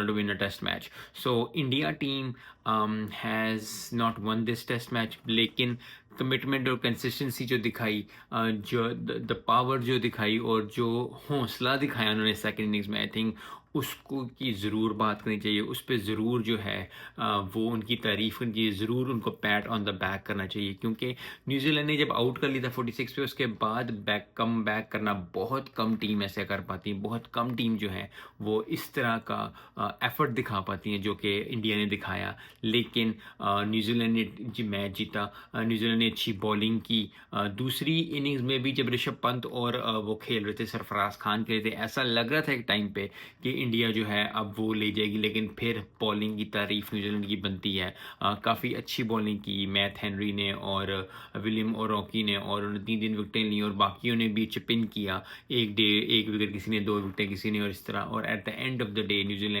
to win a test match. So India team has not won this test match, लेकिन commitment और consistency जो दिखाई, जो the power जो दिखाई और जो हौसला दिखाया उन्होंने सेकंड इनिंग्स में, आई थिंक उसको की ज़रूर बात करनी चाहिए। उस पर ज़रूर जो है वो उनकी तारीफ़ करनी चाहिए, ज़रूर उनको पैट ऑन द बैक करना चाहिए, क्योंकि न्यूजीलैंड ने जब आउट कर लिया था 46 पे, उसके बाद कम बैक करना बहुत कम टीम ऐसे कर पाती है। बहुत कम टीम जो है वो इस तरह का एफर्ट दिखा पाती हैं जो कि इंडिया ने दिखाया। लेकिन न्यूजीलैंड ने मैच जीता। न्यूजीलैंड ने अच्छी बॉलिंग की। दूसरी इनिंग्स में भी जब ऋषभ पंत और वो खेल रहे थे, सरफराज खान खेल रहे थे, ऐसा लग रहा था एक टाइम पे कि इंडिया जो है अब वो ले जाएगी, लेकिन फिर बॉलिंग की तारीफ न्यूजीलैंड की बनती है। काफ़ी अच्छी बॉलिंग की मैथ हेनरी ने और विलियम और रॉकी ने, और उन्होंने 3 विकेटें ली और बाकियों ने भी चिप इन किया। एक विकेट किसी ने, 2 विकेटें किसी ने, और इस तरह। और at the end of the day New Zealand